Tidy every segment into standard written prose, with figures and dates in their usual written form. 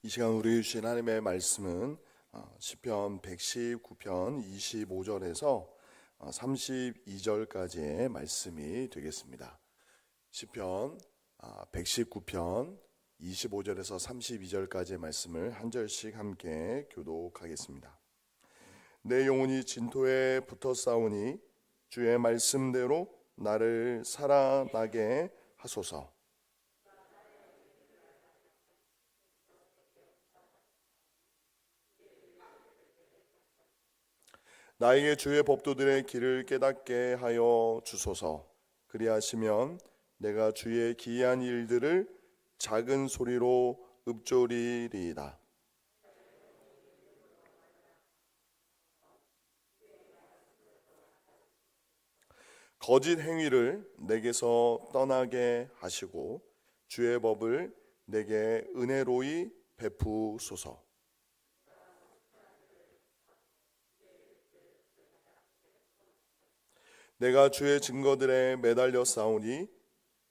이 시간 우리 주신 하나님의 말씀은 시편 119편 25절에서 32절까지의 말씀이 되겠습니다. 시편 119편 25절에서 32절까지의 말씀을 한 절씩 함께 교독하겠습니다. 내 영혼이 진토에 붙어 싸우니 주의 말씀대로 나를 살아나게 하소서. 나에게 주의 법도들의 길을 깨닫게 하여 주소서. 그리하시면 내가 주의 기이한 일들을 작은 소리로 읊조리리이다. 거짓 행위를 내게서 떠나게 하시고 주의 법을 내게 은혜로이 베푸소서. 내가 주의 증거들에 매달려 싸우니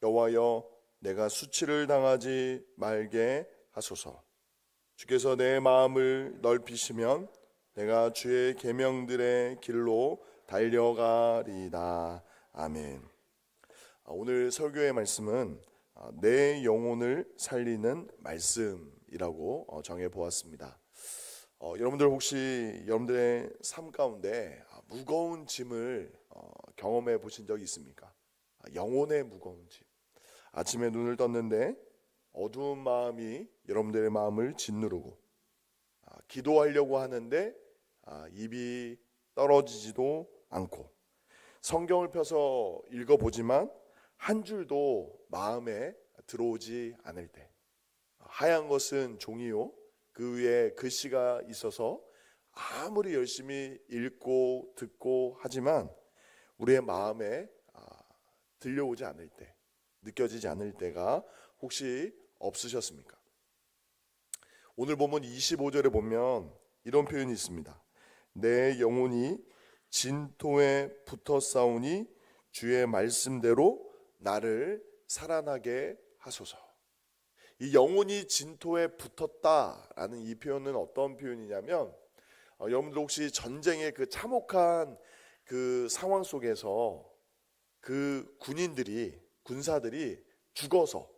여호와여 내가 수치를 당하지 말게 하소서. 주께서 내 마음을 넓히시면 내가 주의 계명들의 길로 달려가리이다. 아멘. 오늘 설교의 말씀은 내 영혼을 살리는 말씀이라고 정해보았습니다. 여러분들 혹시 여러분들의 삶 가운데 무거운 짐을 경험해 보신 적이 있습니까? 영혼의 무거운 짐. 아침에 눈을 떴는데 어두운 마음이 여러분들의 마음을 짓누르고 기도하려고 하는데 입이 떨어지지도 않고 성경을 펴서 읽어보지만 한 줄도 마음에 들어오지 않을 때 하얀 것은 종이요 그 위에 글씨가 있어서 아무리 열심히 읽고 듣고 하지만 우리의 마음에 들려오지 않을 때, 느껴지지 않을 때가 혹시 없으셨습니까? 오늘 본문 25절에 보면 이런 표현이 있습니다. 내 영혼이 진토에 붙어 싸우니 주의 말씀대로 나를 살아나게 하소서. 이 영혼이 진토에 붙었다라는 이 표현은 어떤 표현이냐면 여러분들 혹시 전쟁의 그 참혹한 그 상황 속에서 그 군사들이 죽어서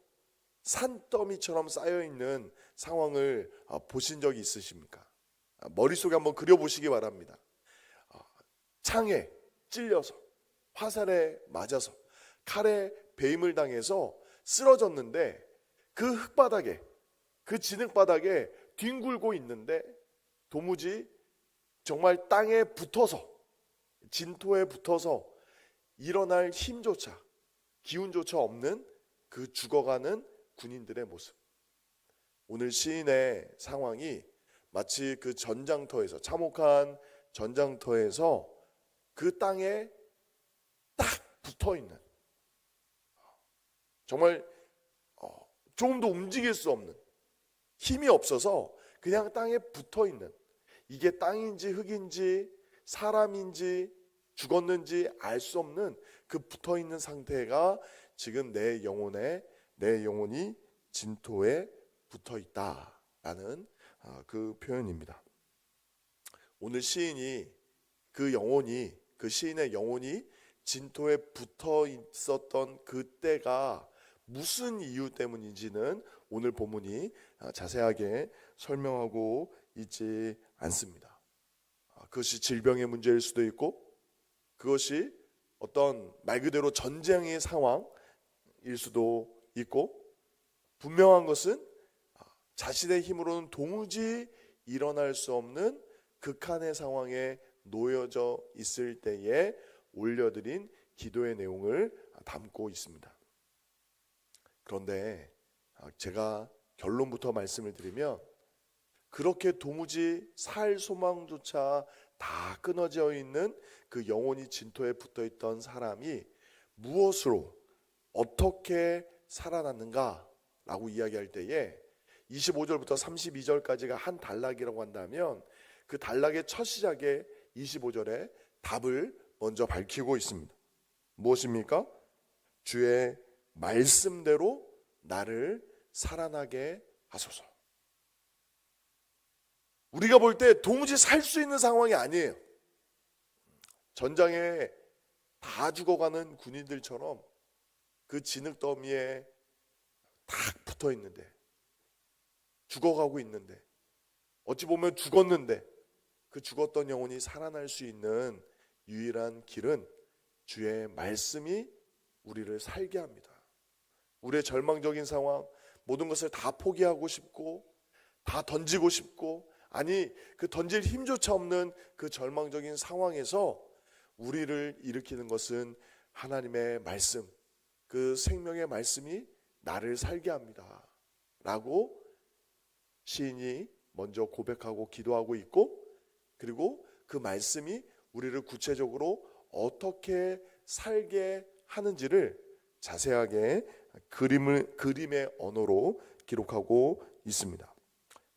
산더미처럼 쌓여있는 상황을 보신 적이 있으십니까? 머릿속에 한번 그려보시기 바랍니다. 창에 찔려서 화살에 맞아서 칼에 배임을 당해서 쓰러졌는데 그 흙바닥에 그 진흙바닥에 뒹굴고 있는데 도무지 정말 땅에 붙어서 진토에 붙어서 일어날 힘조차 기운조차 없는 그 죽어가는 군인들의 모습. 오늘 시인의 상황이 마치 그 전장터에서 참혹한 전장터에서 그 땅에 딱 붙어있는 정말 조금도 움직일 수 없는 힘이 없어서 그냥 땅에 붙어있는 이게 땅인지 흙인지 사람인지 죽었는지 알 수 없는 그 붙어있는 상태가 지금 내 영혼이 진토에 붙어있다라는 그 표현입니다. 오늘 시인이 그 시인의 영혼이 진토에 붙어 있었던 그때가 무슨 이유 때문인지는 오늘 본문이 자세하게 설명하고 있지 않습니다. 그것이 질병의 문제일 수도 있고 그것이 어떤 말 그대로 전쟁의 상황일 수도 있고 분명한 것은 자신의 힘으로는 도무지 일어날 수 없는 극한의 상황에 놓여져 있을 때에 올려드린 기도의 내용을 담고 있습니다. 그런데 제가 결론부터 말씀을 드리면 그렇게 도무지 살 소망조차 다 끊어져 있는 그 영혼이 진토에 붙어있던 사람이 무엇으로 어떻게 살아났는가라고 이야기할 때에 25절부터 32절까지가 한 단락이라고 한다면 그 단락의 첫 시작에 25절에 답을 먼저 밝히고 있습니다. 무엇입니까? 주의 말씀대로 나를 살아나게 하소서. 우리가 볼 때 도무지 살 수 있는 상황이 아니에요. 전장에 다 죽어가는 군인들처럼 그 진흙더미에 딱 붙어 있는데, 죽어가고 있는데, 어찌 보면 죽었는데 그 죽었던 영혼이 살아날 수 있는 유일한 길은 주의 말씀이 우리를 살게 합니다. 우리의 절망적인 상황, 모든 것을 다 포기하고 싶고 다 던지고 싶고, 아니 그 던질 힘조차 없는 그 절망적인 상황에서 우리를 일으키는 것은 하나님의 말씀, 그 생명의 말씀이 나를 살게 합니다 라고 시인이 먼저 고백하고 기도하고 있고, 그리고 그 말씀이 우리를 구체적으로 어떻게 살게 하는지를 자세하게 그림의 언어로 기록하고 있습니다.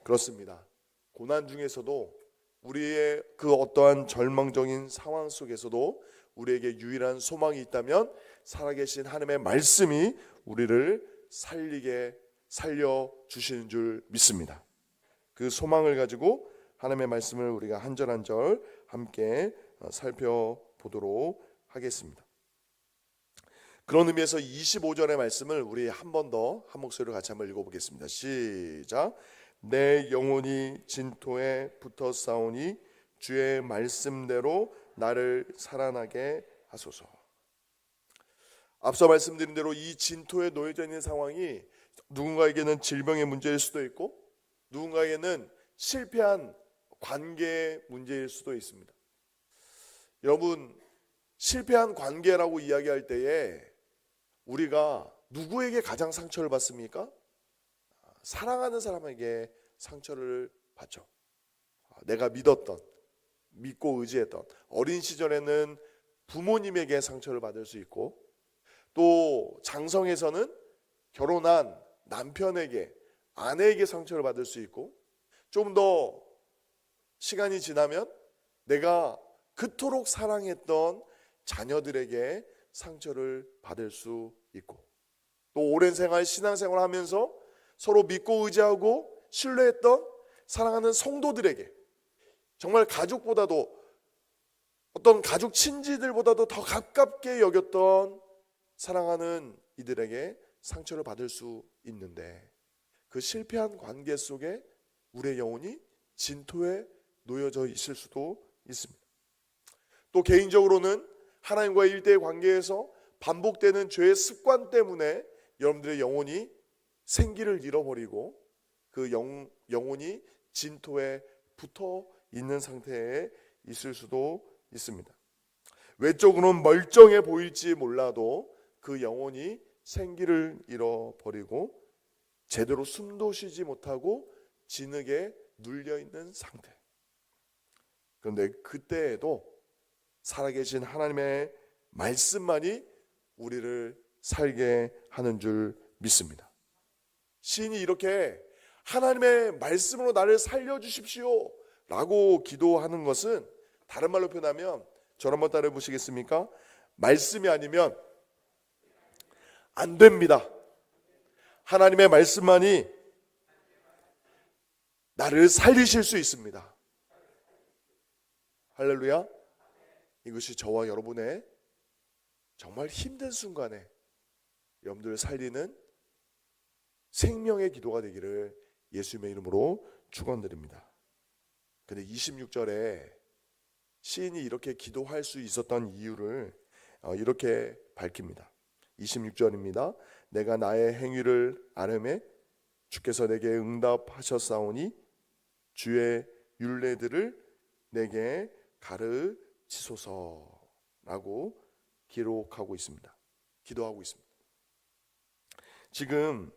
그렇습니다. 고난 중에서도, 우리의 그 어떠한 절망적인 상황 속에서도 우리에게 유일한 소망이 있다면 살아계신 하나님의 말씀이 우리를 살려주시는 줄 믿습니다. 그 소망을 가지고 하나님의 말씀을 우리가 한 절 한 절 함께 살펴보도록 하겠습니다. 그런 의미에서 25절의 말씀을 우리 한 번 더 한 목소리로 같이 한번 읽어보겠습니다. 시작. 내 영혼이 진토에 붙어 싸우니 주의 말씀대로 나를 살아나게 하소서. 앞서 말씀드린 대로 이 진토에 놓여져 있는 상황이 누군가에게는 질병의 문제일 수도 있고, 누군가에게는 실패한 관계의 문제일 수도 있습니다. 여러분, 실패한 관계라고 이야기할 때에 우리가 누구에게 가장 상처를 받습니까? 사랑하는 사람에게 상처를 받죠. 내가 믿고 의지했던, 어린 시절에는 부모님에게 상처를 받을 수 있고, 또 장성에서는 결혼한 남편에게, 아내에게 상처를 받을 수 있고, 좀 더 시간이 지나면 내가 그토록 사랑했던 자녀들에게 상처를 받을 수 있고, 또 오랜 신앙생활 하면서 서로 믿고 의지하고 신뢰했던 사랑하는 성도들에게, 정말 가족보다도, 어떤 가족 친지들보다도 더 가깝게 여겼던 사랑하는 이들에게 상처를 받을 수 있는데, 그 실패한 관계 속에 우리의 영혼이 진토에 놓여져 있을 수도 있습니다. 또 개인적으로는 하나님과의 일대의 관계에서 반복되는 죄의 습관 때문에 여러분들의 영혼이 생기를 잃어버리고 그 영혼이 진토에 붙어 있는 상태에 있을 수도 있습니다. 외적으로는 멀쩡해 보일지 몰라도 그 영혼이 생기를 잃어버리고 제대로 숨도 쉬지 못하고 진흙에 눌려있는 상태. 그런데 그때에도 살아계신 하나님의 말씀만이 우리를 살게 하는 줄 믿습니다. 시인이 이렇게 하나님의 말씀으로 나를 살려주십시오 라고 기도하는 것은, 다른 말로 표현하면, 저를 한번 따라해 보시겠습니까? 말씀이 아니면 안 됩니다. 하나님의 말씀만이 나를 살리실 수 있습니다. 할렐루야. 이것이 저와 여러분의 정말 힘든 순간에 여러분들을 살리는 생명의 기도가 되기를 예수님의 이름으로 축원드립니다. 근데 26절에 시인이 이렇게 기도할 수 있었던 이유를 이렇게 밝힙니다. 26절입니다. 내가 나의 행위를 아뢰매 주께서 내게 응답하셨사오니 주의 율례들을 내게 가르치소서라고 기록하고 있습니다. 기도하고 있습니다. 지금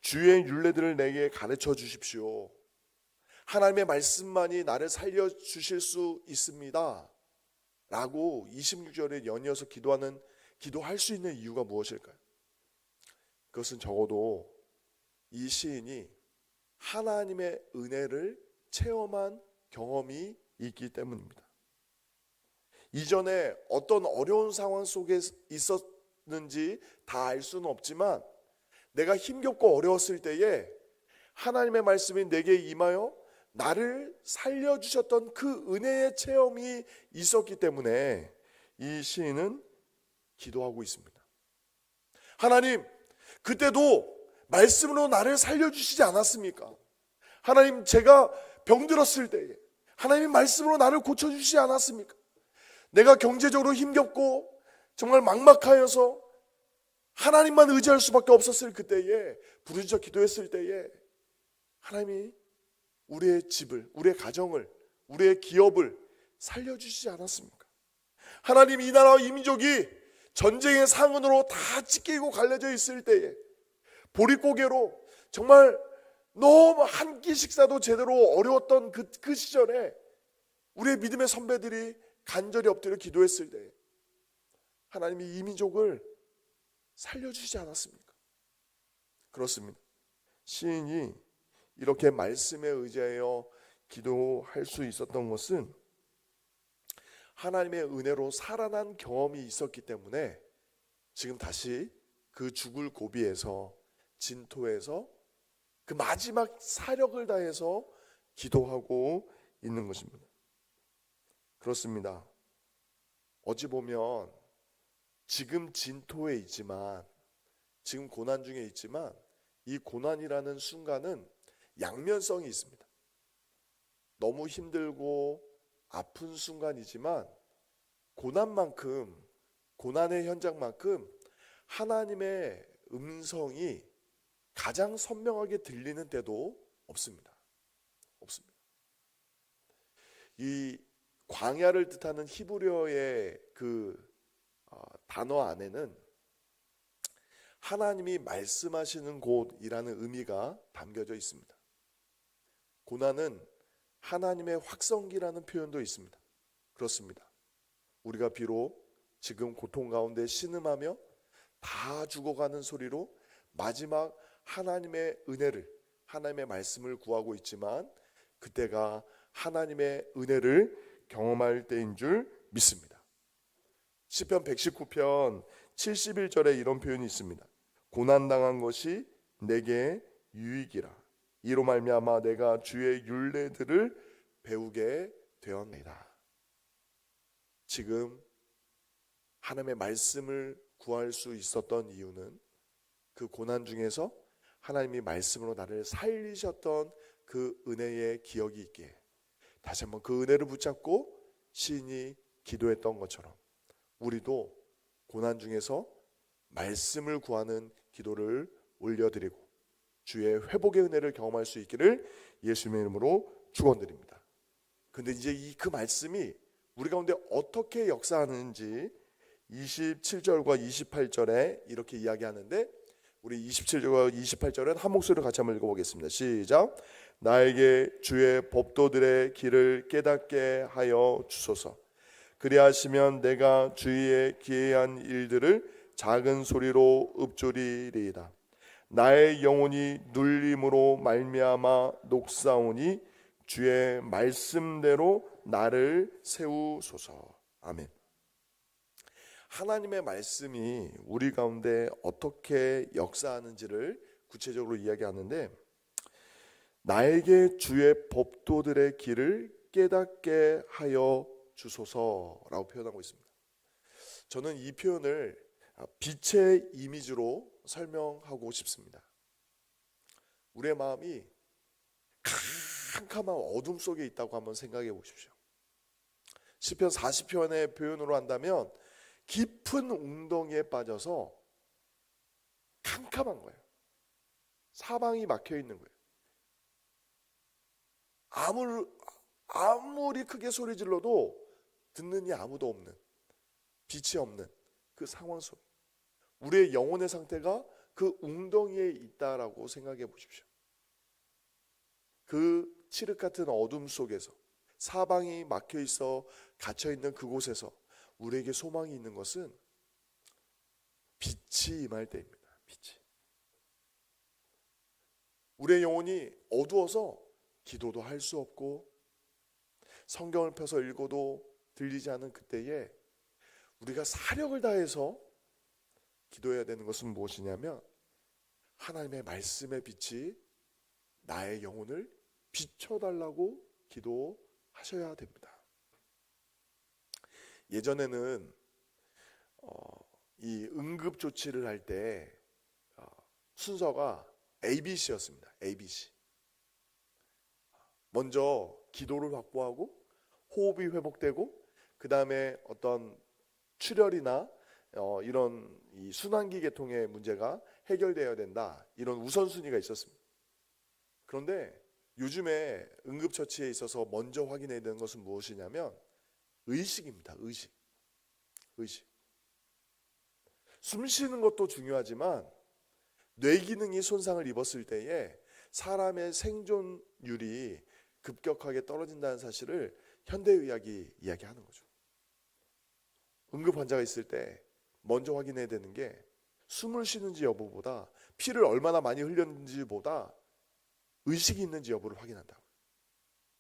주의 율례들을 내게 가르쳐 주십시오. 하나님의 말씀만이 나를 살려주실 수 있습니다 라고 26절에 연이어서 기도할 수 있는 이유가 무엇일까요? 그것은 적어도 이 시인이 하나님의 은혜를 체험한 경험이 있기 때문입니다. 이전에 어떤 어려운 상황 속에 있었는지 다 알 수는 없지만, 내가 힘겹고 어려웠을 때에 하나님의 말씀이 내게 임하여 나를 살려주셨던 그 은혜의 체험이 있었기 때문에 이 시인은 기도하고 있습니다. 하나님, 그때도 말씀으로 나를 살려주시지 않았습니까? 하나님, 제가 병들었을 때에 하나님 말씀으로 나를 고쳐주시지 않았습니까? 내가 경제적으로 힘겹고 정말 막막하여서 하나님만 의지할 수밖에 없었을 그때에, 부르짖어 기도했을 때에 하나님이 우리의 집을, 우리의 가정을, 우리의 기업을 살려주시지 않았습니까? 하나님, 이 나라와 이 민족이 전쟁의 상흔으로 다 찢기고 갈라져 있을 때에, 보릿고개로 정말 너무 한 끼 식사도 제대로 어려웠던 그 시절에 우리의 믿음의 선배들이 간절히 엎드려 기도했을 때 하나님이 이 민족을 살려주시지 않았습니까? 그렇습니다. 시인이 이렇게 말씀에 의지하여 기도할 수 있었던 것은 하나님의 은혜로 살아난 경험이 있었기 때문에 지금 다시 그 죽을 고비에서, 진토에서 그 마지막 사력을 다해서 기도하고 있는 것입니다. 그렇습니다. 어찌 보면 지금 진토에 있지만, 지금 고난 중에 있지만, 이 고난이라는 순간은 양면성이 있습니다. 너무 힘들고 아픈 순간이지만 고난만큼, 고난의 현장만큼 하나님의 음성이 가장 선명하게 들리는 때도 없습니다. 없습니다. 이 광야를 뜻하는 히브리어의 그 단어 안에는 하나님이 말씀하시는 곳이라는 의미가 담겨져 있습니다. 고난은 하나님의 확성기라는 표현도 있습니다. 그렇습니다. 우리가 비록 지금 고통 가운데 신음하며 다 죽어가는 소리로 마지막 하나님의 은혜를, 하나님의 말씀을 구하고 있지만 그때가 하나님의 은혜를 경험할 때인 줄 믿습니다. 시편 119편 71절에 이런 표현이 있습니다. 고난당한 것이 내게 유익이라. 이로 말미암아 내가 주의 율례들을 배우게 되었나이다. 지금 하나님의 말씀을 구할 수 있었던 이유는 그 고난 중에서 하나님이 말씀으로 나를 살리셨던 그 은혜의 기억이 있기에 다시 한번 그 은혜를 붙잡고 시인이 기도했던 것처럼 우리도 고난 중에서 말씀을 구하는 기도를 올려드리고 주의 회복의 은혜를 경험할 수 있기를 예수님의 이름으로 축원드립니다. 근데 이제 그 말씀이 우리 가운데 어떻게 역사하는지 27절과 28절에 이렇게 이야기하는데, 우리 27절과 28절은 한 목소리로 같이 한번 읽어보겠습니다. 시작. 나에게 주의 법도들의 길을 깨닫게 하여 주소서. 그리하시면 내가 주의 기이한 일들을 작은 소리로 읊조리리이다. 나의 영혼이 눌림으로 말미암아 녹사오니 주의 말씀대로 나를 세우소서. 아멘. 하나님의 말씀이 우리 가운데 어떻게 역사하는지를 구체적으로 이야기하는데, 나에게 주의 법도들의 길을 깨닫게 하여 주소서라고 표현하고 있습니다. 저는 이 표현을 빛의 이미지로 설명하고 싶습니다. 우리의 마음이 캄캄한 어둠 속에 있다고 한번 생각해 보십시오. 시편 40편의 표현으로 한다면 깊은 웅덩이에 빠져서 캄캄한 거예요. 사방이 막혀 있는 거예요. 아무리 크게 소리 질러도 듣는 이 아무도 없는, 빛이 없는 그 상황 속, 우리의 영혼의 상태가 그 웅덩이에 있다라고 생각해 보십시오. 그 칠흑 같은 어둠 속에서, 사방이 막혀 있어 갇혀 있는 그곳에서 우리에게 소망이 있는 것은 빛이 임할 때입니다. 빛이. 우리의 영혼이 어두워서 기도도 할 수 없고 성경을 펴서 읽어도 들리지 않은 그때에 우리가 사력을 다해서 기도해야 되는 것은 무엇이냐면, 하나님의 말씀의 빛이 나의 영혼을 비춰달라고 기도하셔야 됩니다. 예전에는 이 응급 조치를 할 때 순서가 ABC였습니다. ABC. 먼저 기도를 확보하고 호흡이 회복되고 그 다음에 어떤 출혈이나 이런 이 순환기 계통의 문제가 해결되어야 된다. 이런 우선순위가 있었습니다. 그런데 요즘에 응급처치에 있어서 먼저 확인해야 되는 것은 무엇이냐면 의식입니다. 의식. 숨 쉬는 것도 중요하지만 뇌 기능이 손상을 입었을 때에 사람의 생존율이 급격하게 떨어진다는 사실을 현대의학이 이야기하는 거죠. 응급 환자가 있을 때 먼저 확인해야 되는 게 숨을 쉬는지 여부보다 피를 얼마나 많이 흘렸는지보다 의식이 있는지 여부를 확인한다고요.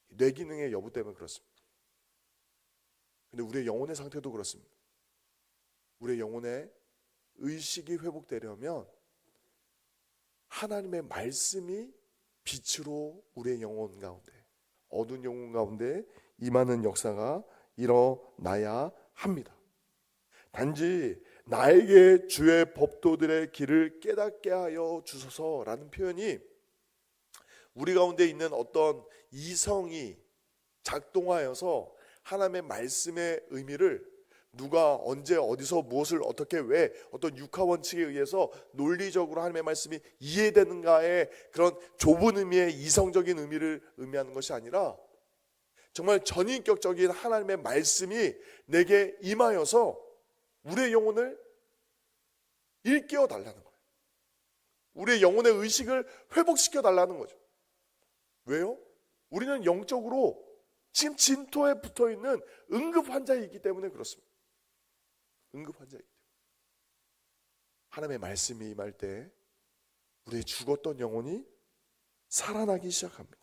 뇌 기능의 여부 때문에 그렇습니다. 근데 우리의 영혼의 상태도 그렇습니다. 우리의 영혼의 의식이 회복되려면 하나님의 말씀이 빛으로 우리의 영혼 가운데, 어두운 영혼 가운데 임하는 역사가 일어나야 합니다. 단지 나에게 주의 법도들의 길을 깨닫게 하여 주소서라는 표현이 우리 가운데 있는 어떤 이성이 작동하여서 하나님의 말씀의 의미를 누가 언제 어디서 무엇을 어떻게 왜 어떤 육하 원칙에 의해서 논리적으로 하나님의 말씀이 이해되는가의 그런 좁은 의미의 이성적인 의미를 의미하는 것이 아니라 정말 전인격적인 하나님의 말씀이 내게 임하여서 우리의 영혼을 일깨워 달라는 거예요. 우리의 영혼의 의식을 회복시켜 달라는 거죠. 왜요? 우리는 영적으로 지금 진토에 붙어있는 응급 환자이기 때문에 그렇습니다. 응급 환자이기 때문에. 하나님의 말씀이 임할 때 우리의 죽었던 영혼이 살아나기 시작합니다.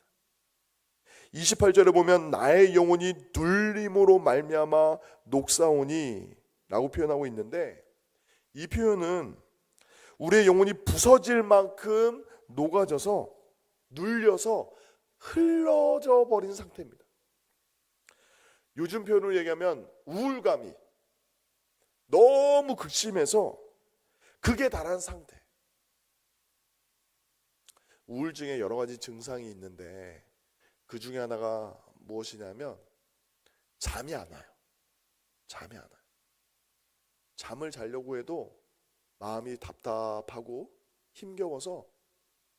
28절에 보면 나의 영혼이 눌림으로 말미암아 녹사오니 라고 표현하고 있는데, 이 표현은 우리의 영혼이 부서질 만큼 녹아져서 눌려서 흘러져 버린 상태입니다. 요즘 표현으로 얘기하면 우울감이 너무 극심해서 극에 달한 상태. 우울증에 여러 가지 증상이 있는데 그 중에 하나가 무엇이냐면 잠이 안 와요. 잠이 안 와요. 잠을 자려고 해도 마음이 답답하고 힘겨워서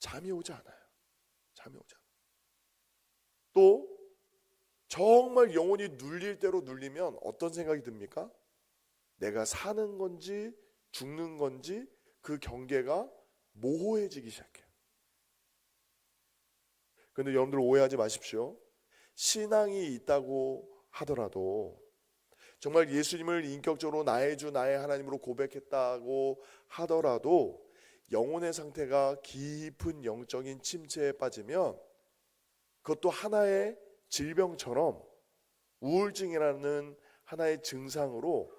잠이 오지 않아요. 잠이 오지 않아요. 또 정말 영혼이 눌릴 대로 눌리면 어떤 생각이 듭니까? 내가 사는 건지 죽는 건지 그 경계가 모호해지기 시작해요. 그런데 여러분들 오해하지 마십시오. 신앙이 있다고 하더라도, 정말 예수님을 인격적으로 나의 주 나의 하나님으로 고백했다고 하더라도 영혼의 상태가 깊은 영적인 침체에 빠지면 그것도 하나의 질병처럼 우울증이라는 하나의 증상으로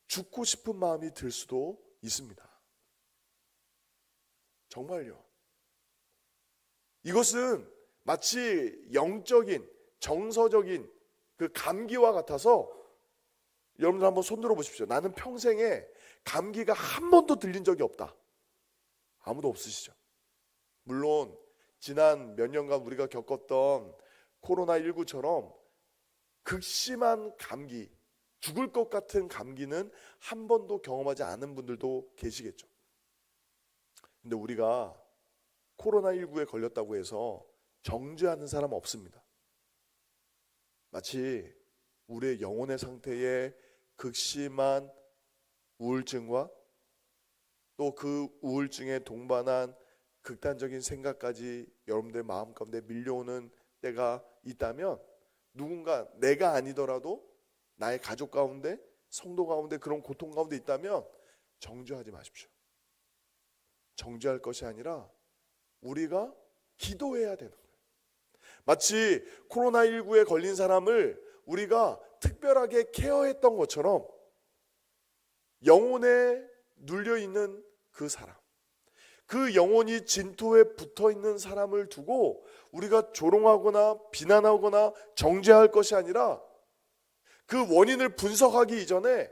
죽고 싶은 마음이 들 수도 있습니다. 정말요. 이것은 마치 영적인 정서적인 그 감기와 같아서, 여러분들 한번 손들어 보십시오. 나는 평생에 감기가 한 번도 들린 적이 없다. 아무도 없으시죠? 물론 지난 몇 년간 우리가 겪었던 코로나19처럼 극심한 감기, 죽을 것 같은 감기는 한 번도 경험하지 않은 분들도 계시겠죠. 근데 우리가 코로나19에 걸렸다고 해서 정죄하는 사람 없습니다. 마치 우리의 영혼의 상태에 극심한 우울증과 또 그 우울증에 동반한 극단적인 생각까지 여러분들 마음 가운데 밀려오는 때가 있다면, 누군가 내가 아니더라도 나의 가족 가운데, 성도 가운데 그런 고통 가운데 있다면 정죄하지 마십시오. 정죄할 것이 아니라 우리가 기도해야 되는 거예요. 마치 코로나19에 걸린 사람을 우리가 특별하게 케어했던 것처럼 영혼에 눌려있는 그 사람, 그 영혼이 진토에 붙어있는 사람을 두고 우리가 조롱하거나 비난하거나 정죄할 것이 아니라 그 원인을 분석하기 이전에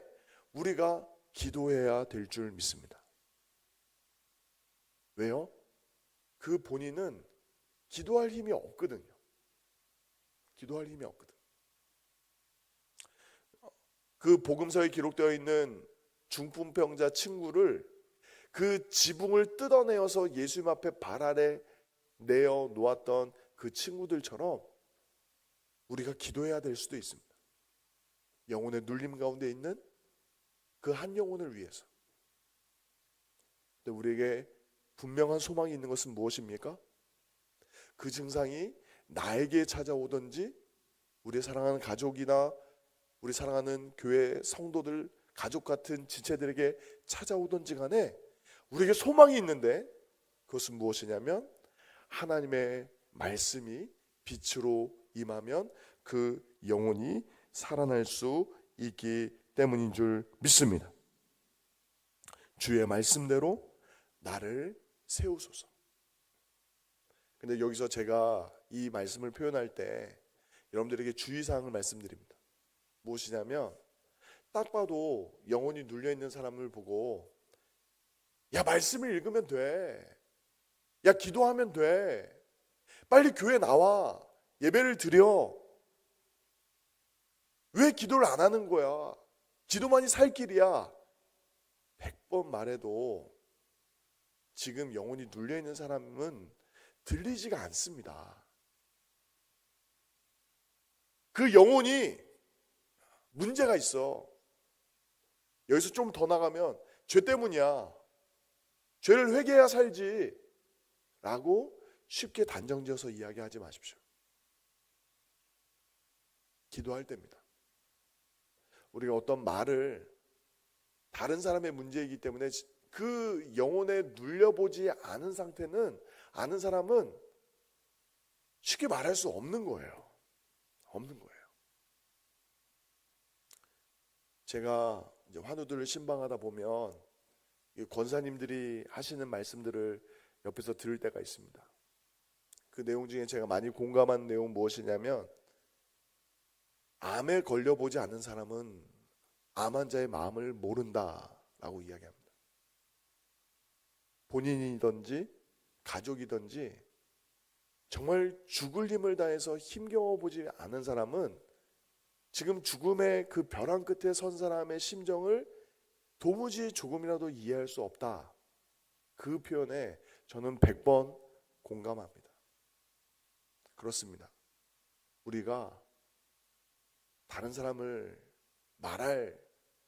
우리가 기도해야 될 줄 믿습니다. 왜요? 그 본인은 기도할 힘이 없거든요. 기도할 힘이 없거든. 그 복음서에 기록되어 있는 중풍병자 친구를 그 지붕을 뜯어내어서 예수님 앞에 발 아래 내어 놓았던 그 친구들처럼 우리가 기도해야 될 수도 있습니다. 영혼의 눌림 가운데 있는 그 한 영혼을 위해서. 근데 우리에게 분명한 소망이 있는 것은 무엇입니까? 그 증상이 나에게 찾아오든지 우리 사랑하는 가족이나 우리 사랑하는 교회 성도들, 가족 같은 지체들에게 찾아오든지 간에 우리에게 소망이 있는데 그것은 무엇이냐면 하나님의 말씀이 빛으로 임하면 그 영혼이 살아날 수 있기 때문인 줄 믿습니다. 주의 말씀대로 나를 세우소서. 근데 여기서 제가 이 말씀을 표현할 때 여러분들에게 주의사항을 말씀드립니다. 무엇이냐면 딱 봐도 영혼이 눌려있는 사람을 보고 야, 말씀을 읽으면 돼. 야, 기도하면 돼. 빨리 교회 나와. 예배를 드려. 왜 기도를 안 하는 거야? 기도만이 살 길이야. 100번 말해도 지금 영혼이 눌려있는 사람은 들리지가 않습니다. 그 영혼이 문제가 있어. 여기서 좀 더 나가면 죄 때문이야. 죄를 회개해야 살지 라고 쉽게 단정지어서 이야기하지 마십시오. 기도할 때입니다. 우리가 어떤 말을 다른 사람의 문제이기 때문에 그 영혼에 눌려보지 않은 상태는 아는 사람은 쉽게 말할 수 없는 거예요. 없는 거예요. 제가 이제 환우들을 신방하다 보면 권사님들이 하시는 말씀들을 옆에서 들을 때가 있습니다. 그 내용 중에 제가 많이 공감한 내용 무엇이냐면 암에 걸려보지 않은 사람은 암 환자의 마음을 모른다라고 이야기합니다. 본인이든지 가족이든지 정말 죽을 힘을 다해서 힘겨워보지 않은 사람은 지금 죽음의 그 벼랑 끝에 선 사람의 심정을 도무지 조금이라도 이해할 수 없다. 그 표현에 저는 100번 공감합니다. 그렇습니다. 우리가 다른 사람을 말할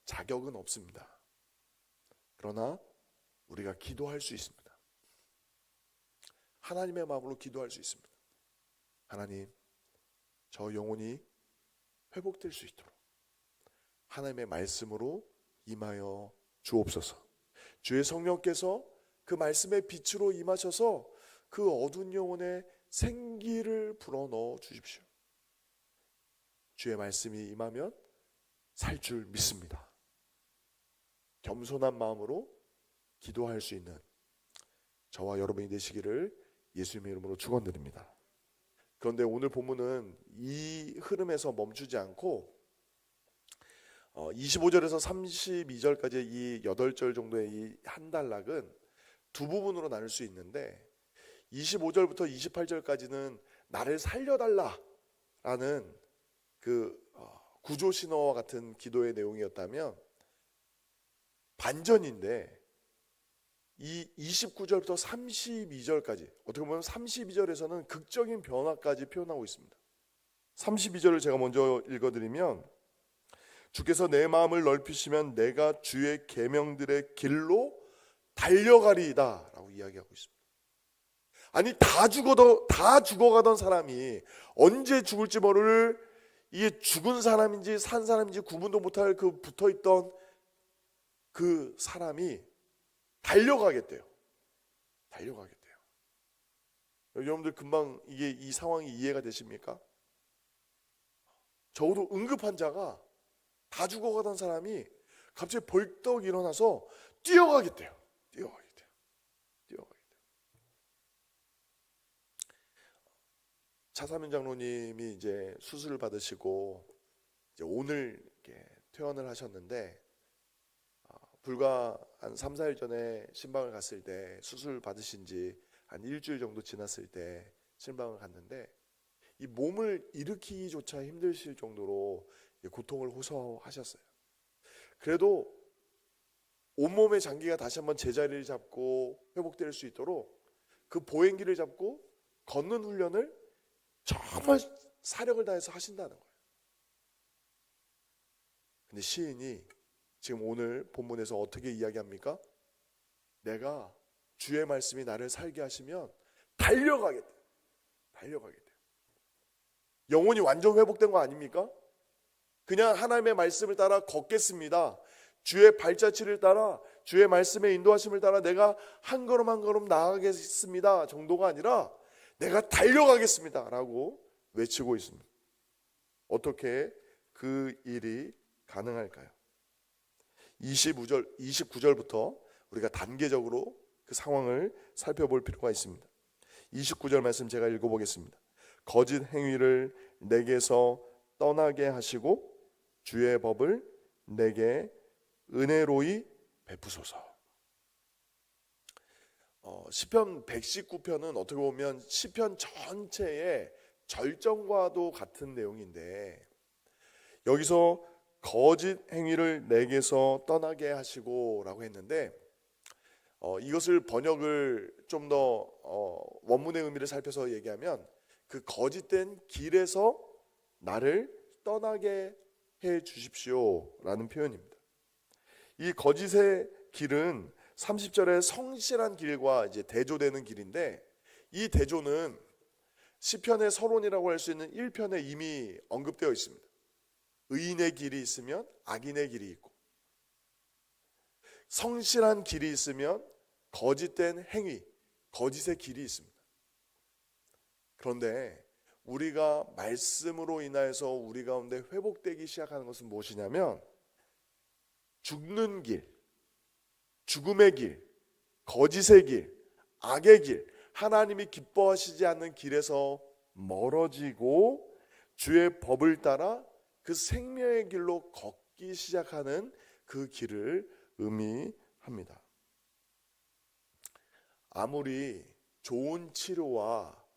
자격은 없습니다. 그러나 우리가 기도할 수 있습니다. 하나님의 마음으로 기도할 수 있습니다. 하나님, 저 영혼이 회복될 수 있도록 하나님의 말씀으로 임하여 주옵소서. 주의 성령께서 그 말씀의 빛으로 임하셔서 그 어두운 영혼에 생기를 불어넣어 주십시오. 주의 말씀이 임하면 살 줄 믿습니다. 겸손한 마음으로 기도할 수 있는 저와 여러분이 되시기를 예수님의 이름으로 축원드립니다. 그런데 오늘 본문은 이 흐름에서 멈추지 않고 25절에서 32절까지 이 8절 정도의 이 한 단락은 두 부분으로 나눌 수 있는데 25절부터 28절까지는 나를 살려달라라는 그 구조 신호와 같은 기도의 내용이었다면 반전인데 이 29절부터 32절까지 어떻게 보면 32절에서는 극적인 변화까지 표현하고 있습니다. 32절을 제가 먼저 읽어드리면 주께서 내 마음을 넓히시면 내가 주의 계명들의 길로 달려가리이다 라고 이야기하고 있습니다. 아니 다 죽어가던 사람이 언제 죽을지 모를 이게 죽은 사람인지 산 사람인지 구분도 못할 그 붙어있던 그 사람이 달려가겠대요. 달려가겠대요. 여러분들 금방 이 상황이 이해가 되십니까? 적어도 응급 환자가 다 죽어가던 사람이 갑자기 벌떡 일어나서 뛰어가겠대요. 뛰어가겠대요. 차사민 장로님이 이제 수술을 받으시고 이제 오늘 이렇게 퇴원을 하셨는데, 불과 한 3, 4일 전에 신방을 갔을 때, 수술 받으신 지 한 일주일 정도 지났을 때 신방을 갔는데, 이 몸을 일으키기조차 힘드실 정도로 고통을 호소하셨어요. 그래도 온몸의 장기가 다시 한번 제자리를 잡고 회복될 수 있도록 그 보행기를 잡고 걷는 훈련을 정말 사력을 다해서 하신다는 거예요. 근데 시인이 지금 오늘 본문에서 어떻게 이야기합니까? 내가 주의 말씀이 나를 살게 하시면 달려가겠다. 달려가겠다. 영혼이 완전 회복된 거 아닙니까? 그냥 하나님의 말씀을 따라 걷겠습니다. 주의 발자취를 따라, 주의 말씀의 인도하심을 따라 내가 한 걸음 한 걸음 나아가겠습니다 정도가 아니라 내가 달려가겠습니다 라고 외치고 있습니다. 어떻게 그 일이 가능할까요? 29절부터 우리가 단계적으로 그 상황을 살펴볼 필요가 있습니다. 29절 말씀 제가 읽어보겠습니다. 거짓 행위를 내게서 떠나게 하시고 주의 법을 내게 은혜로이 베푸소서. 시편 119편은 어떻게 보면 시편 전체의 절정과도 같은 내용인데, 여기서 거짓 행위를 내게서 떠나게 하시고 라고 했는데, 이것을 번역을 좀 더 원문의 의미를 살펴서 얘기하면 그 거짓된 길에서 나를 떠나게 해 주십시오 라는 표현입니다. 이 거짓의 길은 30절에 성실한 길과 이제 대조되는 길인데, 이 대조는 시편의 서론이라고 할 수 있는 1편에 이미 언급되어 있습니다. 의인의 길이 있으면 악인의 길이 있고, 성실한 길이 있으면 거짓된 행위, 거짓의 길이 있습니다. 그런데 우리가 말씀으로 인하여서 우리 가운데 회복되기 시작하는 것은 무엇이냐면, 죽는 길, 죽음의 길, 거짓의 길, 악의 길, 하나님이 기뻐하시지 않는 길에서 멀어지고 주의 법을 따라 그 생명의 길로 걷기 시작하는 그 길을 의미합니다. 아무리 좋은 치료와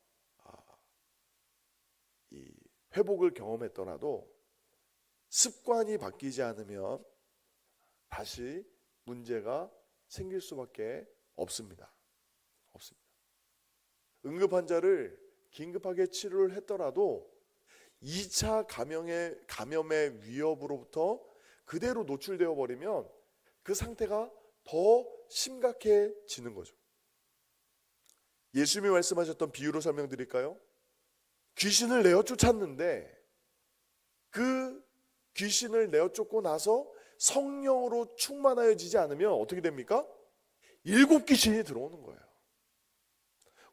이 회복을 경험했더라도 습관이 바뀌지 않으면 다시 문제가 생길 수밖에 없습니다. 응급 환자를 긴급하게 치료를 했더라도 2차 감염의 위협으로부터 그대로 노출되어 버리면 그 상태가 더 심각해지는 거죠. 예수님이 말씀하셨던 비유로 설명드릴까요? 귀신을 내어 쫓았는데 그 귀신을 내어 쫓고 나서 성령으로 충만하여지지 않으면 어떻게 됩니까? 7 귀신이 들어오는 거예요.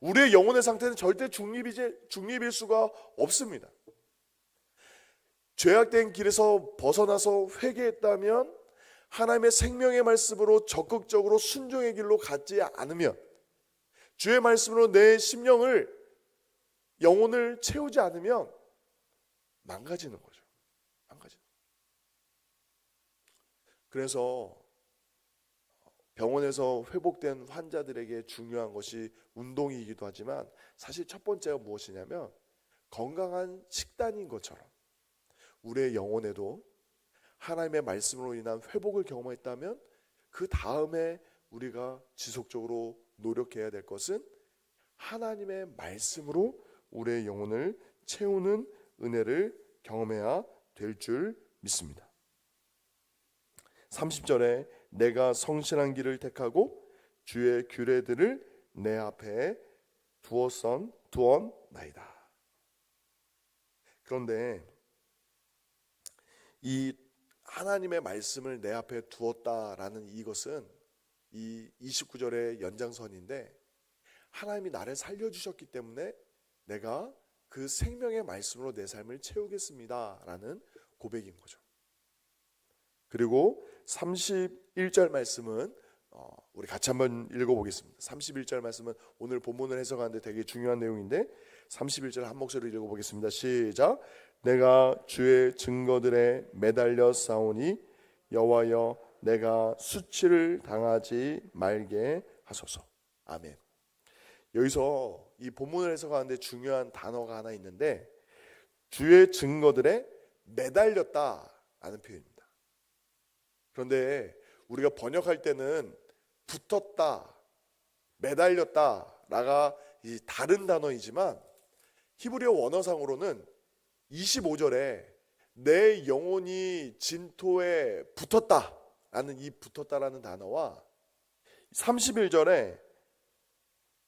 우리의 영혼의 상태는 절대 중립일 수가 없습니다. 죄악된 길에서 벗어나서 회개했다면, 하나님의 생명의 말씀으로 적극적으로 순종의 길로 가지 않으면, 주의 말씀으로 내 심령을, 영혼을 채우지 않으면 망가지는 거죠. 그래서 병원에서 회복된 환자들에게 중요한 것이 운동이기도 하지만, 사실 첫 번째가 무엇이냐면 건강한 식단인 것처럼 우리의 영혼에도 하나님의 말씀으로 인한 회복을 경험했다면, 그 다음에 우리가 지속적으로 노력해야 될 것은 하나님의 말씀으로 우리의 영혼을 채우는 은혜를 경험해야 될 줄 믿습니다. 30절에 내가 성실한 길을 택하고 주의 규례들을 내 앞에 두었나이다. 그런데 이 하나님의 말씀을 내 앞에 두었다라는 이것은 이 29절의 연장선인데, 하나님이 나를 살려주셨기 때문에 내가 그 생명의 말씀으로 내 삶을 채우겠습니다 라는 고백인 거죠. 그리고 31절 말씀은 우리 같이 한번 읽어보겠습니다. 31절 말씀은 오늘 본문을 해석하는데 되게 중요한 내용인데, 31절 한 목소리로 읽어보겠습니다. 시작. 내가 주의 증거들에 매달려 싸우니 여호와여 내가 수치를 당하지 말게 하소서. 아멘. 여기서 이 본문을 해석하는데 중요한 단어가 하나 있는데 주의 증거들에 매달렸다라는 표현입니다. 그런데 우리가 번역할 때는 붙었다, 매달렸다라가 이 다른 단어이지만 히브리어 원어상으로는 25절에 내 영혼이 진토에 붙었다라는 이 붙었다라는 단어와 31절에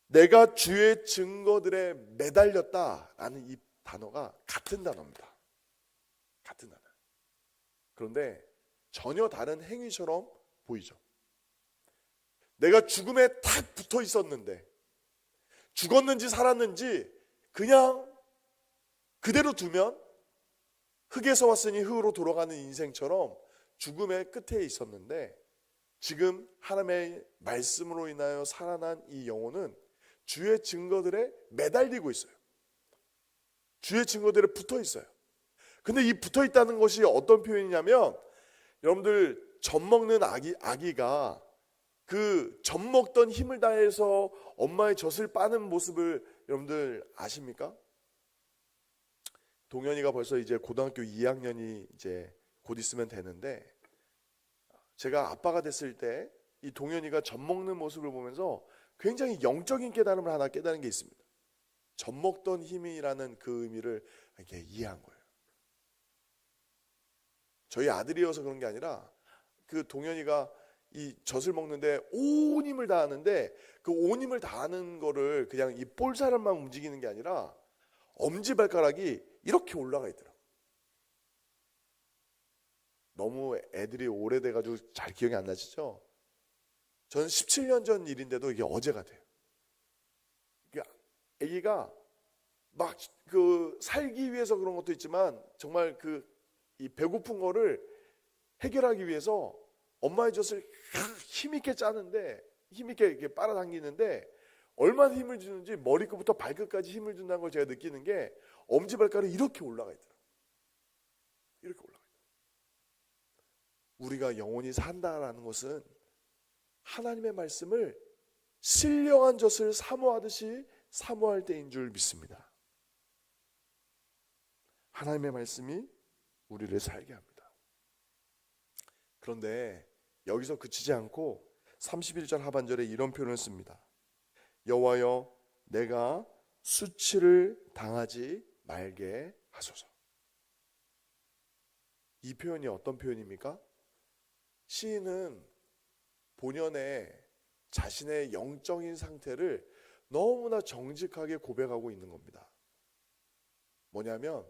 내가 주의 증거들에 매달렸다라는 이 단어가 같은 단어입니다. 같은 단어. 그런데 전혀 다른 행위처럼 보이죠. 내가 죽음에 탁 붙어 있었는데 죽었는지 살았는지 그냥 그대로 두면 흙에서 왔으니 흙으로 돌아가는 인생처럼 죽음의 끝에 있었는데 지금 하나님의 말씀으로 인하여 살아난 이 영혼은 주의 증거들에 매달리고 있어요. 주의 증거들에 붙어 있어요. 근데 이 붙어 있다는 것이 어떤 표현이냐면 여러분들 젖 먹는 아기가 그 젖 먹던 힘을 다해서 엄마의 젖을 빠는 모습을 여러분들 아십니까? 동현이가 벌써 이제 고등학교 2학년이 이제 곧 있으면 되는데 제가 아빠가 됐을 때 이 동현이가 젖 먹는 모습을 보면서 굉장히 영적인 깨달음을 하나 깨달은 게 있습니다. 젖 먹던 힘이라는 그 의미를 이렇게 이해한 거예요. 저희 아들이어서 그런 게 아니라 그 동현이가 이 젖을 먹는데 온 힘을 다하는데 그 온 힘을 다하는 거를 그냥 이 볼살만 움직이는 게 아니라 엄지발가락이 이렇게 올라가 있더라고요. 너무 애들이 오래돼가지고 잘 기억이 안 나시죠? 저는 17년 전 일인데도 이게 어제가 돼요. 애기가 막 그 살기 위해서 그런 것도 있지만 정말 그 이 배고픈 거를 해결하기 위해서 엄마의 젖을 힘있게 짜는데 힘있게 이렇게 빨아당기는데 얼마나 힘을 주는지 머리끝부터 발끝까지 힘을 준다는 걸 제가 느끼는 게 엄지발가락이 이렇게 올라가 있더라고요. 이렇게 올라가 있더라고요. 우리가 영원히 산다라는 것은 하나님의 말씀을 신령한 젖을 사모하듯이 사모할 때인 줄 믿습니다. 하나님의 말씀이 우리를 살게 합니다. 그런데 여기서 그치지 않고 31절 하반절에 이런 표현을 씁니다. 여호와여 내가 수치를 당하지 말게 하소서. 이 표현이 어떤 표현입니까? 시인은 본연의 자신의 영적인 상태를 너무나 정직하게 고백하고 있는 겁니다. 뭐냐면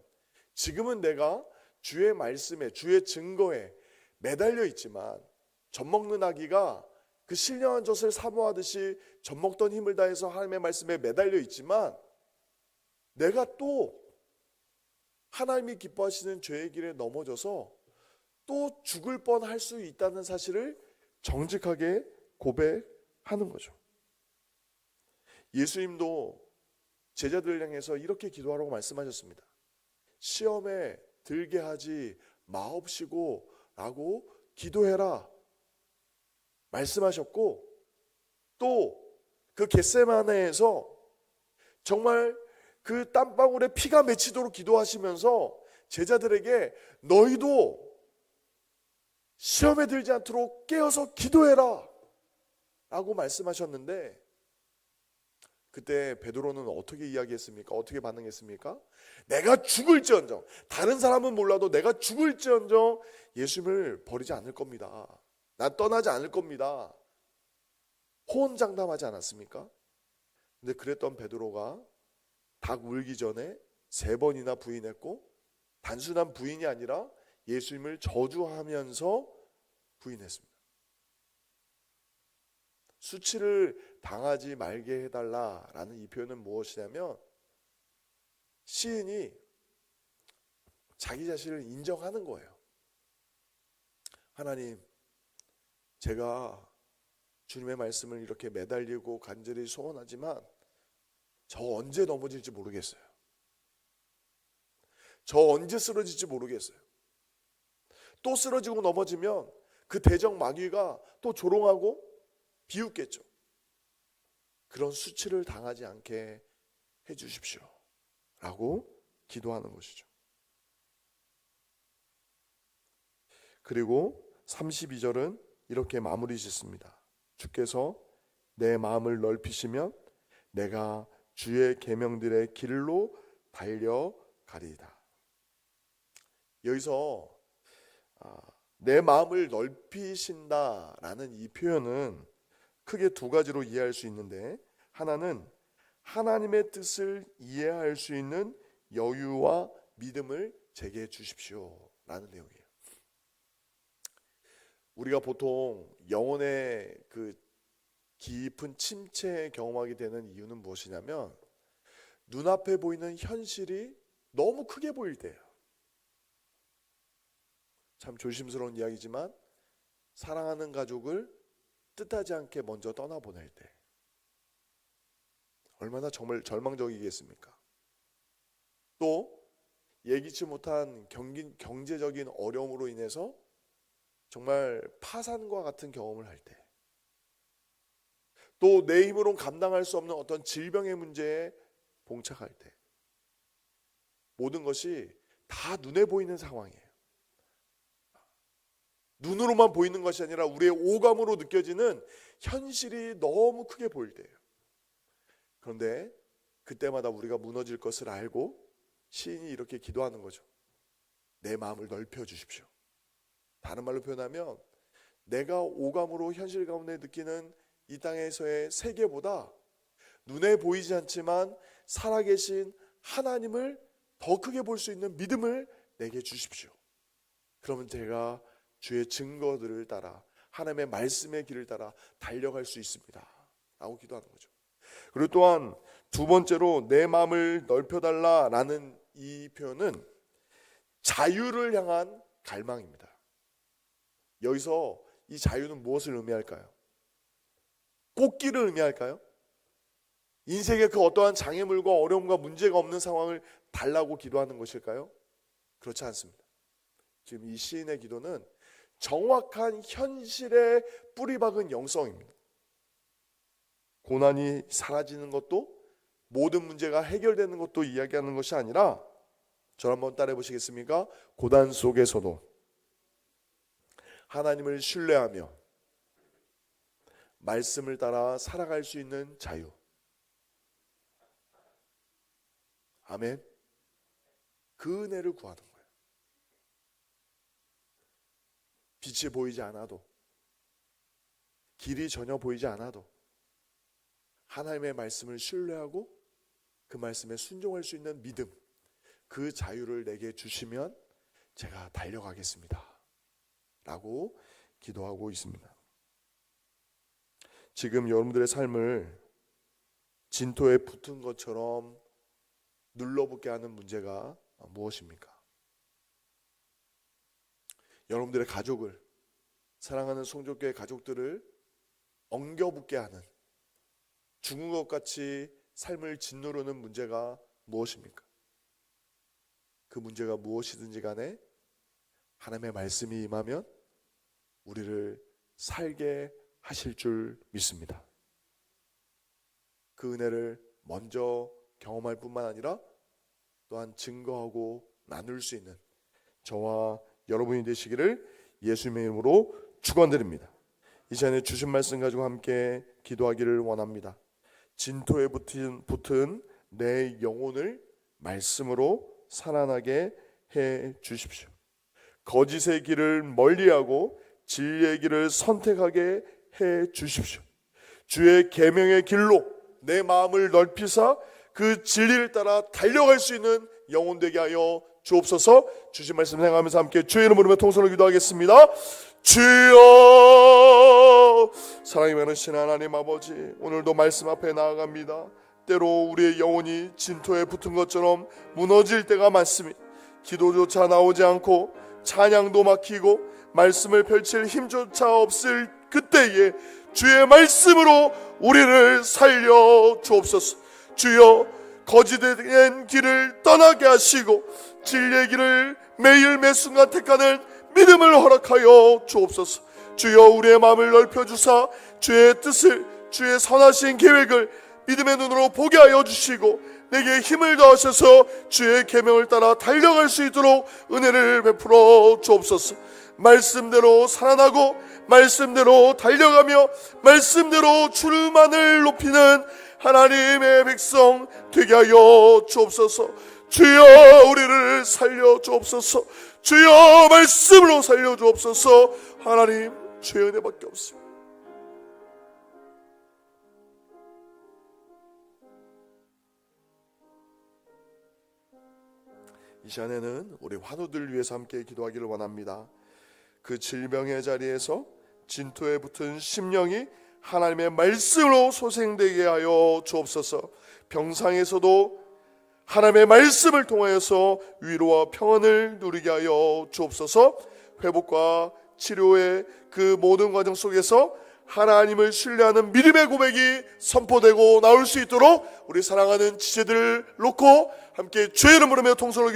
지금은 내가 주의 말씀에 주의 증거에 매달려 있지만 젖 먹는 아기가 그 신령한 젖을 사모하듯이 젖 먹던 힘을 다해서 하나님의 말씀에 매달려 있지만 내가 또 하나님이 기뻐하시는 죄의 길에 넘어져서 또 죽을 뻔할 수 있다는 사실을 정직하게 고백하는 거죠. 예수님도 제자들을 향해서 이렇게 기도하라고 말씀하셨습니다. 시험에 들게 하지 마옵시고 라고 기도해라 말씀하셨고 또 그 겟세마네에서 정말 그 땀방울에 피가 맺히도록 기도하시면서 제자들에게 너희도 시험에 들지 않도록 깨어서 기도해라 라고 말씀하셨는데 그때 베드로는 어떻게 이야기했습니까? 어떻게 반응했습니까? 내가 죽을지언정 다른 사람은 몰라도 내가 죽을지언정 예수님을 버리지 않을 겁니다. 난 떠나지 않을 겁니다. 호언장담하지 않았습니까? 근데 그랬던 베드로가 닭 울기 전에 3번이나 부인했고 단순한 부인이 아니라 예수님을 저주하면서 부인했습니다. 수치를 당하지 말게 해달라라는 이 표현은 무엇이냐면 시인이 자기 자신을 인정하는 거예요. 하나님, 제가 주님의 말씀을 이렇게 매달리고 간절히 소원하지만 저 언제 넘어질지 모르겠어요. 저 언제 쓰러질지 모르겠어요. 또 쓰러지고 넘어지면 그 대적 마귀가 또 조롱하고 비웃겠죠. 그런 수치를 당하지 않게 해주십시오 라고 기도하는 것이죠. 그리고 32절은 이렇게 마무리 짓습니다. 주께서 내 마음을 넓히시면 내가 주의 계명들의 길로 달려가리이다. 여기서 내 마음을 넓히신다라는 이 표현은 크게 두 가지로 이해할 수 있는데, 하나는 하나님의 뜻을 이해할 수 있는 여유와 믿음을 제게 해 주십시오 라는 내용이에요. 우리가 보통 영혼의 그 깊은 침체에 경험하게 되는 이유는 무엇이냐면, 눈앞에 보이는 현실이 너무 크게 보일 때예요. 참 조심스러운 이야기지만 사랑하는 가족을 뜻하지 않게 먼저 떠나보낼 때 얼마나 정말 절망적이겠습니까? 또 예기치 못한 경제적인 어려움으로 인해서 정말 파산과 같은 경험을 할 때, 또 내 힘으로는 감당할 수 없는 어떤 질병의 문제에 봉착할 때, 모든 것이 다 눈에 보이는 상황이에요. 눈으로만 보이는 것이 아니라 우리의 오감으로 느껴지는 현실이 너무 크게 보일 때예요. 그런데 그때마다 우리가 무너질 것을 알고 시인이 이렇게 기도하는 거죠. 내 마음을 넓혀 주십시오. 다른 말로 표현하면, 내가 오감으로 현실 가운데 느끼는 이 땅에서의 세계보다 눈에 보이지 않지만 살아계신 하나님을 더 크게 볼 수 있는 믿음을 내게 주십시오. 그러면 제가 주의 증거들을 따라, 하나님의 말씀의 길을 따라 달려갈 수 있습니다 라고 기도하는 거죠. 그리고 또한 두 번째로 내 마음을 넓혀달라라는 이 표현은 자유를 향한 갈망입니다. 여기서 이 자유는 무엇을 의미할까요? 꽃길을 의미할까요? 인생의 그 어떠한 장애물과 어려움과 문제가 없는 상황을 달라고 기도하는 것일까요? 그렇지 않습니다. 지금 이 시인의 기도는 정확한 현실에 뿌리박은 영성입니다. 고난이 사라지는 것도, 모든 문제가 해결되는 것도 이야기하는 것이 아니라, 저를 한번 따라해 보시겠습니까? 고난 속에서도 하나님을 신뢰하며 말씀을 따라 살아갈 수 있는 자유. 아멘. 그 은혜를 구하는 거예요. 빛이 보이지 않아도, 길이 전혀 보이지 않아도 하나님의 말씀을 신뢰하고 그 말씀에 순종할 수 있는 믿음, 그 자유를 내게 주시면 제가 달려가겠습니다 라고 기도하고 있습니다. 지금 여러분들의 삶을 진토에 붙은 것처럼 눌러붙게 하는 문제가 무엇입니까? 여러분들의 가족을, 사랑하는 송족교회 가족들을 엉겨붙게 하는, 죽은 것 같이 삶을 짓누르는 문제가 무엇입니까? 그 문제가 무엇이든지 간에 하나님의 말씀이 임하면 우리를 살게 하실 줄 믿습니다. 그 은혜를 먼저 경험할 뿐만 아니라 또한 증거하고 나눌 수 있는 저와 여러분이 되시기를 예수님의 이름으로 축원드립니다. 이 시간에 주신 말씀 가지고 함께 기도하기를 원합니다. 진토에 붙은 내 영혼을 말씀으로 살아나게 해 주십시오. 거짓의 길을 멀리하고 진리의 길을 선택하게 해 주십시오. 주의 계명의 길로 내 마음을 넓히사 그 진리를 따라 달려갈 수 있는 영혼 되게 하여 주옵소서. 주신 말씀 생각하면서 함께 주의 이름으로 통성으로 기도하겠습니다. 주여, 사랑이 많으신 하나님 아버지, 오늘도 말씀 앞에 나아갑니다. 때로 우리의 영혼이 진토에 붙은 것처럼 무너질 때가 많습니다. 기도조차 나오지 않고 찬양도 막히고 말씀을 펼칠 힘조차 없을 그때에 주의 말씀으로 우리를 살려 주옵소서. 주여 거짓된 길을 떠나게 하시고 진리의 길을 매일 매순간 택하는 믿음을 허락하여 주옵소서. 주여 우리의 마음을 넓혀주사 주의 뜻을, 주의 선하신 계획을 믿음의 눈으로 보게 하여 주시고 내게 힘을 더하셔서 주의 계명을 따라 달려갈 수 있도록 은혜를 베풀어 주옵소서. 말씀대로 살아나고 말씀대로 달려가며 말씀대로 주만을 높이는 하나님의 백성 되게 하여 주옵소서. 주여 우리를 살려 주옵소서. 주여 말씀으로 살려 주옵소서. 하나님 주의 은혜밖에 없습니다. 이 시간에는 우리 환우들 위해서 함께 기도하기를 원합니다. 그 질병의 자리에서 진토에 붙은 심령이 하나님의 말씀으로 소생되게 하여 주옵소서. 병상에서도 하나님의 말씀을 통하여서 위로와 평안을 누리게 하여 주옵소서. 회복과 치료의 그 모든 과정 속에서 하나님을 신뢰하는 믿음의 고백이 선포되고 나올 수 있도록 우리 사랑하는 지체들을 놓고 함께 주의 이름으로 통솔을